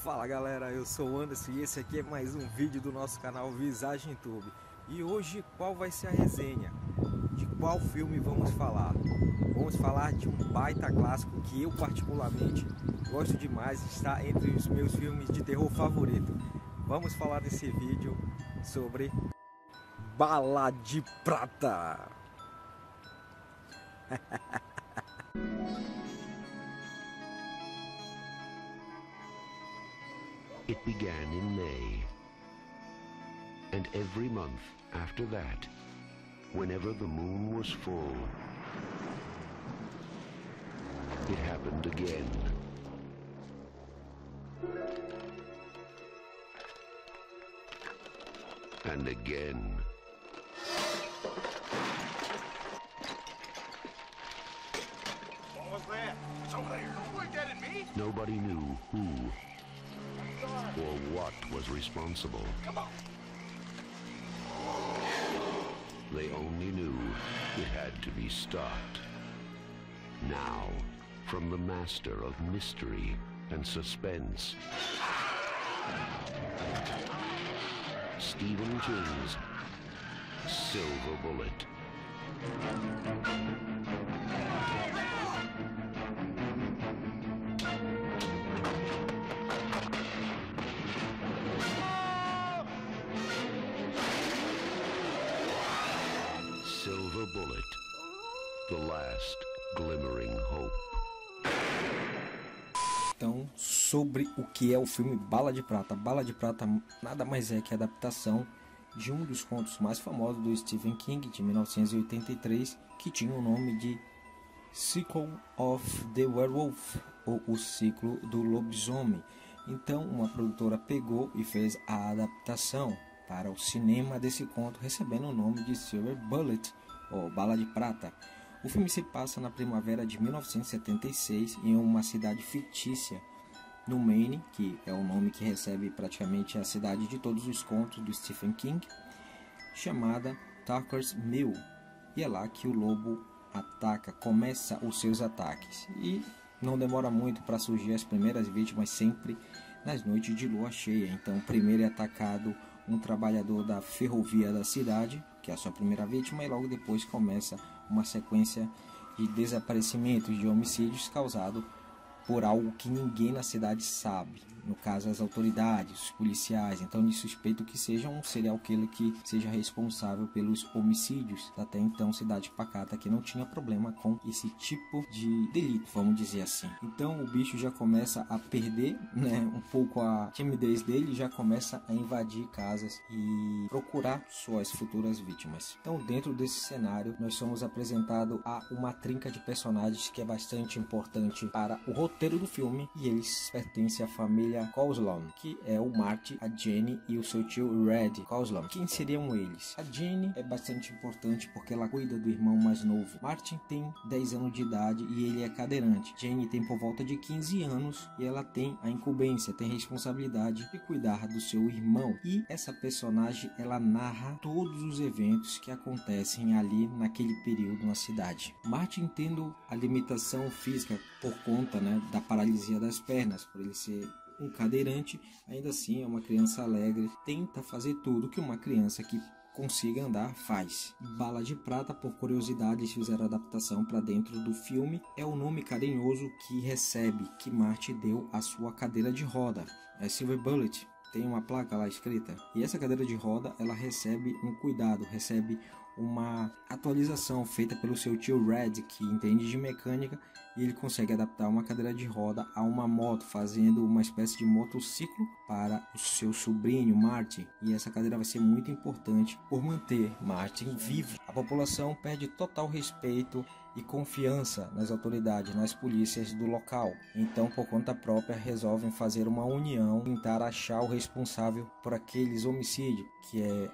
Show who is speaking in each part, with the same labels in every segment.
Speaker 1: Fala galera, eu sou o Anderson e esse aqui é mais um vídeo do nosso canal Visagem Tube. E hoje qual vai ser a resenha? De qual filme vamos falar? Vamos falar de um baita clássico que eu particularmente gosto demais, está entre os meus filmes de terror favorito. Vamos falar nesse vídeo sobre Bala de Prata.
Speaker 2: It began in May, and every month after that, whenever the moon was full, it happened again. And again.
Speaker 3: What was that? It's over there. Don't point that at me.
Speaker 2: Nobody knew who or what was responsible.
Speaker 3: Come on.
Speaker 2: They only knew it had to be stopped. Now, from the master of mystery and suspense, Stephen King's Silver Bullet. Silver Bullet, the last glimmering hope.
Speaker 1: Então, sobre o que é o filme Bala de Prata. Bala de Prata nada mais é que a adaptação de um dos contos mais famosos do Stephen King, de 1983, que tinha o nome de Cycle of the Werewolf, ou O Ciclo do Lobisomem. Então, uma produtora pegou e fez a adaptação para o cinema desse conto, recebendo o nome de Silver Bullet, ou Bala de Prata. O filme se passa na primavera de 1976 em uma cidade fictícia no Maine, que é o nome que recebe praticamente a cidade de todos os contos do Stephen King, chamada Tucker's Mill. E é lá que o lobo começa os seus ataques. E não demora muito para surgir as primeiras vítimas, sempre nas noites de lua cheia. Então, primeiro é atacado um trabalhador da ferrovia da cidade, que é a sua primeira vítima, e logo depois começa uma sequência de desaparecimentos, de homicídios causados por algo que ninguém na cidade sabe, no caso as autoridades, os policiais. Então eles suspeitam que seja um serial killer que seja responsável pelos homicídios da até então cidade pacata, que não tinha problema com esse tipo de delito, vamos dizer assim. Então o bicho já começa a perder, um pouco a timidez dele, já começa a invadir casas e procurar suas futuras vítimas. Então, dentro desse cenário, nós somos apresentados a uma trinca de personagens que é bastante importante para o roteiro do filme, e eles pertencem à família Coslon, que é o Marty, a Jenny e o seu tio Red Coslon. Quem seriam eles? A Jenny é bastante importante porque ela cuida do irmão mais novo. Marty tem 10 anos de idade e ele é cadeirante. Jenny tem por volta de 15 anos e ela tem a incumbência, tem responsabilidade de cuidar do seu irmão. E essa personagem, ela narra todos os eventos que acontecem ali naquele período na cidade. Marty, tendo a limitação física por conta da paralisia das pernas, por ele ser um cadeirante, ainda assim é uma criança alegre, tenta fazer tudo que uma criança que consiga andar faz. Bala de Prata, por curiosidade, eles fizeram a adaptação para dentro do filme, é o nome carinhoso que recebe, que Marty deu à sua cadeira de roda, é Silver Bullet. Tem uma placa lá escrita, e essa cadeira de roda ela recebe um cuidado, recebe uma atualização feita pelo seu tio Red, que entende de mecânica, e ele consegue adaptar uma cadeira de roda a uma moto, fazendo uma espécie de motociclo para o seu sobrinho Martin. E essa cadeira vai ser muito importante por manter Martin vivo. A população perde total respeito e confiança nas autoridades, nas polícias do local. Então, por conta própria, resolvem fazer uma união, tentar achar o responsável por aqueles homicídios,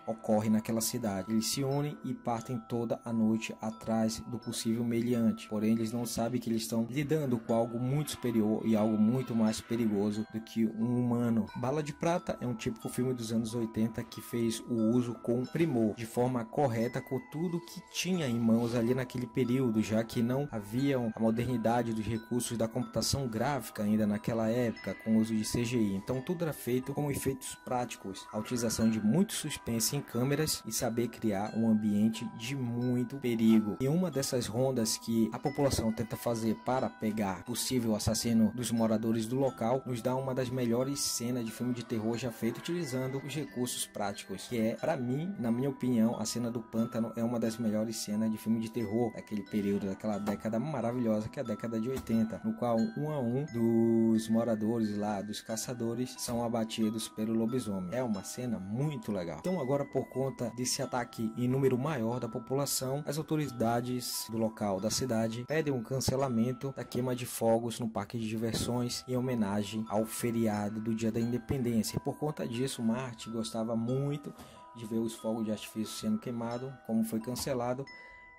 Speaker 1: ocorre naquela cidade. Eles se unem e partem toda a noite atrás do possível meliante. Porém, eles não sabem que eles estão lidando com algo muito superior e algo muito mais perigoso do que um humano. Bala de Prata é um típico filme dos anos 80 que fez o uso com primor, de forma correta, com tudo que tinha em mãos ali naquele período, já que não havia a modernidade dos recursos da computação gráfica ainda naquela época, com o uso de CGI. Então tudo era feito com efeitos práticos, a utilização de muito suspense em câmeras e saber criar um ambiente de muito perigo. E uma dessas rondas que a população tenta fazer para pegar possível assassino dos moradores do local nos dá uma das melhores cenas de filme de terror já feito utilizando os recursos práticos, que é, para mim, na minha opinião, a cena do pântano é uma das melhores cenas de filme de terror daquele período, daquela década maravilhosa que é a década de 80, no qual um a um dos moradores lá, dos caçadores, são abatidos pelo lobisomem. É uma cena muito legal. Então agora, por conta desse ataque em número maior da população, as autoridades do local da cidade pedem um cancelamento da queima de fogos no parque de diversões em homenagem ao feriado do Dia da Independência. E por conta disso, Marty gostava muito de ver os fogos de artifício sendo queimados. Como foi cancelado,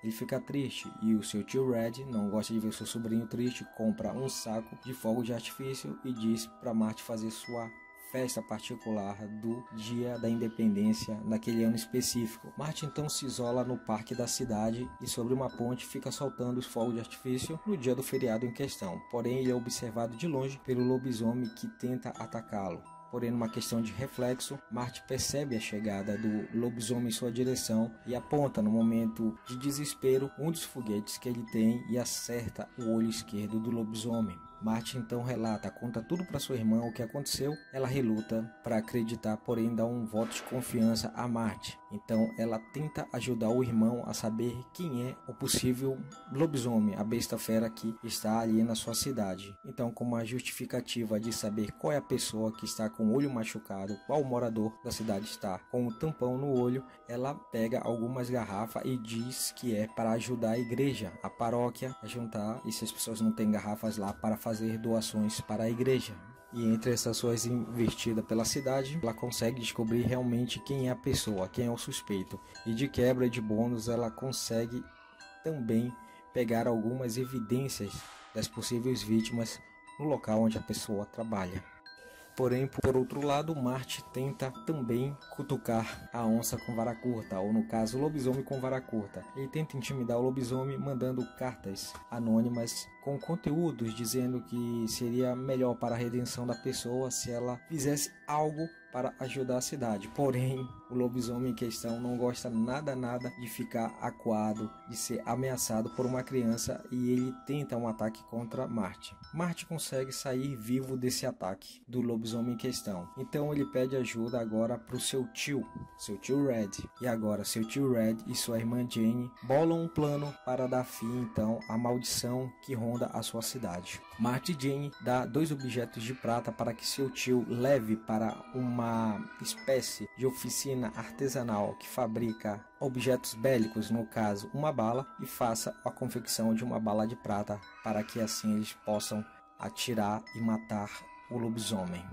Speaker 1: ele fica triste, e o seu tio Red não gosta de ver seu sobrinho triste, compra um saco de fogo de artifício e diz para Marty fazer sua festa particular do Dia da Independência naquele ano específico. Marty então se isola no parque da cidade e sobre uma ponte fica soltando os fogos de artifício no dia do feriado em questão. Porém, ele é observado de longe pelo lobisomem que tenta atacá-lo. Porém, numa questão de reflexo, Marty percebe a chegada do lobisomem em sua direção e aponta, no momento de desespero, um dos foguetes que ele tem e acerta o olho esquerdo do lobisomem. Marty então relata, conta tudo para sua irmã o que aconteceu. Ela reluta para acreditar, porém dá um voto de confiança a Marty. Então ela tenta ajudar o irmão a saber quem é o possível lobisomem, a besta fera que está ali na sua cidade. Então, como a justificativa de saber qual é a pessoa que está com o olho machucado, qual morador da cidade está com um tampão no olho, ela pega algumas garrafas e diz que é para ajudar a igreja, a paróquia, a juntar, e se as pessoas não têm garrafas lá, para fazer doações para a igreja. E entre essas suas investidas pela cidade, ela consegue descobrir realmente quem é a pessoa, quem é o suspeito. E de quebra de bônus, ela consegue também pegar algumas evidências das possíveis vítimas no local onde a pessoa trabalha. Porém, por outro lado, Marty tenta também cutucar a onça com vara curta, ou no caso, o lobisomem com vara curta. Ele tenta intimidar o lobisomem mandando cartas anônimas com conteúdos dizendo que seria melhor para a redenção da pessoa se ela fizesse algo para ajudar a cidade. Porém, o lobisomem em questão não gosta nada de ficar acuado, de ser ameaçado por uma criança, e ele tenta um ataque contra Marty. Marty consegue sair vivo desse ataque do lobisomem em questão. Então ele pede ajuda agora para o seu tio Red. E agora seu tio Red e sua irmã Jane bolam um plano para dar fim então à maldição que ronda a sua cidade. Marty e Jane dá 2 objetos de prata para que seu tio leve para uma espécie de oficina artesanal que fabrica objetos bélicos, no caso uma bala, e faça a confecção de uma bala de prata para que assim eles possam atirar e matar o lobisomem.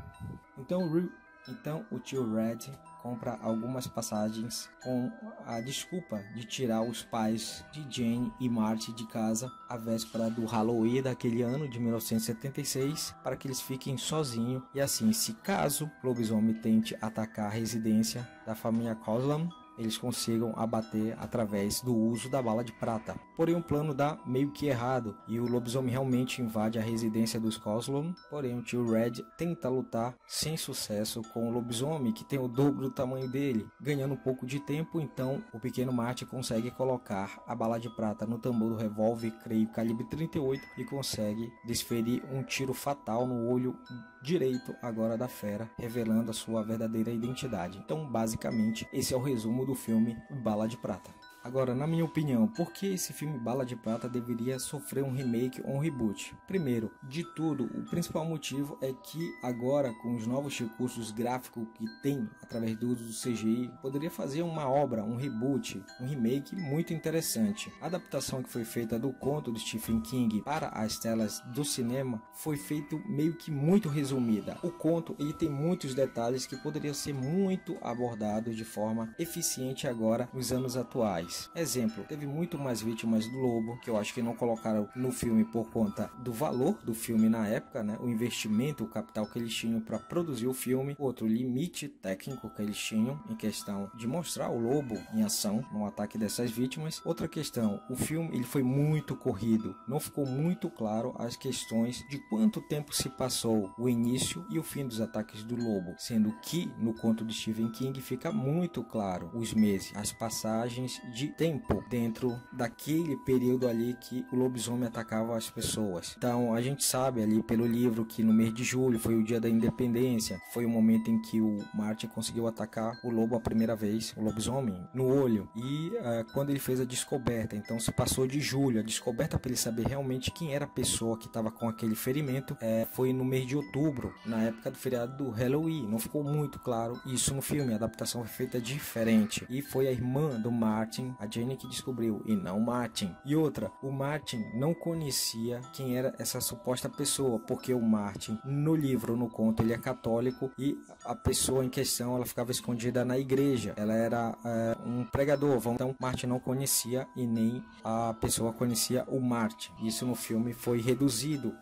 Speaker 1: Então o tio Red compra algumas passagens com a desculpa de tirar os pais de Jane e Marty de casa à véspera do Halloween daquele ano de 1976, para que eles fiquem sozinhos e assim, se caso o lobisomem tente atacar a residência da família Coslon, eles consigam abater através do uso da bala de prata. Porém, o plano dá meio que errado e o lobisomem realmente invade a residência dos Coslon. Porém, o tio Red tenta lutar sem sucesso com o lobisomem, que tem o dobro do tamanho dele. Ganhando um pouco de tempo, então o pequeno Marty consegue colocar a bala de prata no tambor do revólver, creio calibre 38, e consegue desferir um tiro fatal no olho direito agora da fera, revelando a sua verdadeira identidade. Então, basicamente, esse é o resumo do filme Bala de Prata. Agora, na minha opinião, por que esse filme Bala de Prata deveria sofrer um remake ou um reboot? Primeiro de tudo, o principal motivo é que agora, com os novos recursos gráficos que tem através do uso do CGI, poderia fazer uma obra, um reboot, um remake muito interessante. A adaptação que foi feita do conto do Stephen King para as telas do cinema foi feito meio que muito resumida. O conto ele tem muitos detalhes que poderiam ser muito abordados de forma eficiente agora nos anos atuais. Exemplo, teve muito mais vítimas do lobo, que eu acho que não colocaram no filme por conta do valor do filme na época, né? O investimento, o capital que eles tinham para produzir o filme, outro limite técnico que eles tinham em questão de mostrar o lobo em ação no ataque dessas vítimas. Outra questão, o filme ele foi muito corrido, não ficou muito claro as questões de quanto tempo se passou o início e o fim dos ataques do lobo, sendo que no conto de Stephen King fica muito claro os meses, as passagens de tempo dentro daquele período ali que o lobisomem atacava as pessoas. Então a gente sabe ali pelo livro que no mês de julho foi o dia da independência, foi o momento em que o Martin conseguiu atacar o lobo a primeira vez, o lobisomem, no olho, e quando ele fez a descoberta, então se passou de julho, a descoberta para ele saber realmente quem era a pessoa que estava com aquele ferimento foi no mês de outubro, na época do feriado do Halloween. Não ficou muito claro isso no filme, a adaptação foi feita diferente e foi a irmã do Martin, a Jenny, que descobriu e não Martin. E outra, o Martin não conhecia quem era essa suposta pessoa, porque o Martin no livro, no conto, ele é católico e a pessoa em questão ela ficava escondida na igreja, ela era um pregador, então Martin não conhecia e nem a pessoa conhecia o Martin. Isso no filme foi reduzido,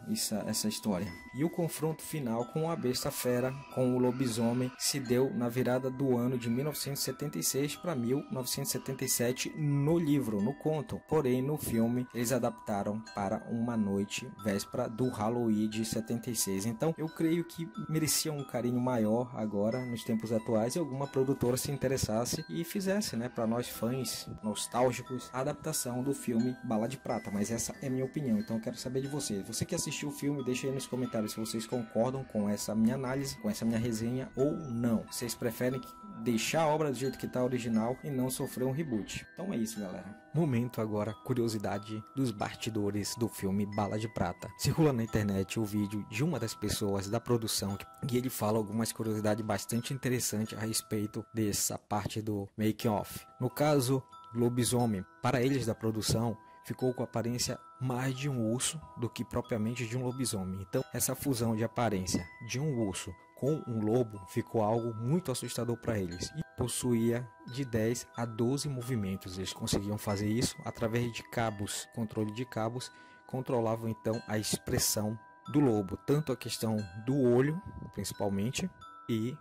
Speaker 1: essa história. E o confronto final com a besta fera, com o lobisomem, se deu na virada do ano de 1976 para 1977 no livro, no conto. Porém, no filme, eles adaptaram para uma noite véspera do Halloween de 76. Então, eu creio que merecia um carinho maior agora, nos tempos atuais, e alguma produtora se interessasse e fizesse, né, para nós fãs nostálgicos, a adaptação do filme Bala de Prata. Mas essa é a minha opinião, então eu quero saber de você. Você que assistiu o filme, deixa aí nos comentários se vocês concordam com essa minha análise, com essa minha resenha ou não. Vocês preferem deixar a obra do jeito que está original e não sofrer um reboot. Então é isso, galera. Momento agora, curiosidade dos bastidores do filme Bala de Prata. Circula na internet o vídeo de uma das pessoas da produção e ele fala algumas curiosidades bastante interessantes a respeito dessa parte do making off. No caso, lobisomem, para eles da produção, ficou com a aparência mais de um urso do que propriamente de um lobisomem. Então, essa fusão de aparência de um urso com um lobo ficou algo muito assustador para eles. E possuía de 10 a 12 movimentos. Eles conseguiam fazer isso através de cabos, controle de cabos, controlavam então a expressão do lobo, tanto a questão do olho, principalmente, e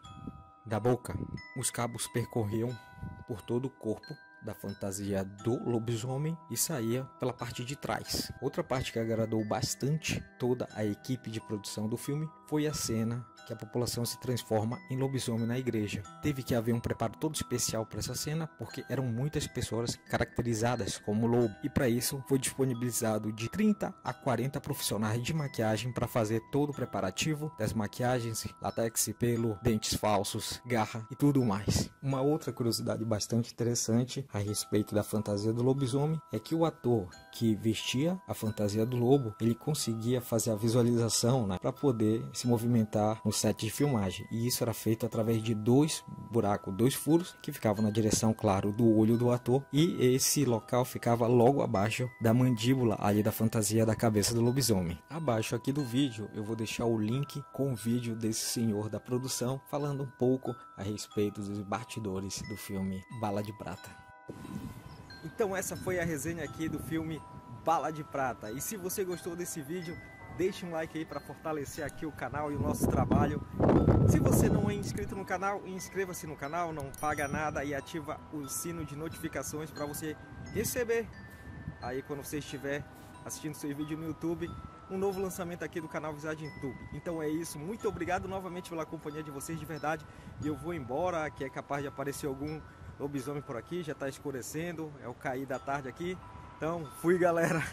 Speaker 1: da boca. Os cabos percorriam por todo o corpo da fantasia do lobisomem e saía pela parte de trás. Outra parte que agradou bastante toda a equipe de produção do filme foi a cena que a população se transforma em lobisomem na igreja. Teve que haver um preparo todo especial para essa cena, porque eram muitas pessoas caracterizadas como lobo, e para isso foi disponibilizado de 30 a 40 profissionais de maquiagem para fazer todo o preparativo das maquiagens, látex, pelo, dentes falsos, garra e tudo mais. Uma outra curiosidade bastante interessante a respeito da fantasia do lobisomem é que o ator que vestia a fantasia do lobo, ele conseguia fazer a visualização, né, para poder se movimentar no set de filmagem, e isso era feito através de dois furos que ficavam na direção, claro, do olho do ator, e esse local ficava logo abaixo da mandíbula ali da fantasia da cabeça do lobisomem. Abaixo aqui do vídeo eu vou deixar o link com o vídeo desse senhor da produção falando um pouco a respeito dos bastidores do filme Bala de Prata. Então essa foi a resenha aqui do filme Bala de Prata, e se você gostou desse vídeo, deixe um like aí para fortalecer aqui o canal e o nosso trabalho. Se você não é inscrito no canal, inscreva-se no canal, não paga nada, e ativa o sino de notificações para você receber aí quando você estiver assistindo seu vídeo no YouTube, um novo lançamento aqui do canal Visagem Tube. Então é isso, muito obrigado novamente pela companhia de vocês de verdade, e eu vou embora, que é capaz de aparecer algum lobisomem por aqui, já está escurecendo, é o cair da tarde aqui. Então fui, galera.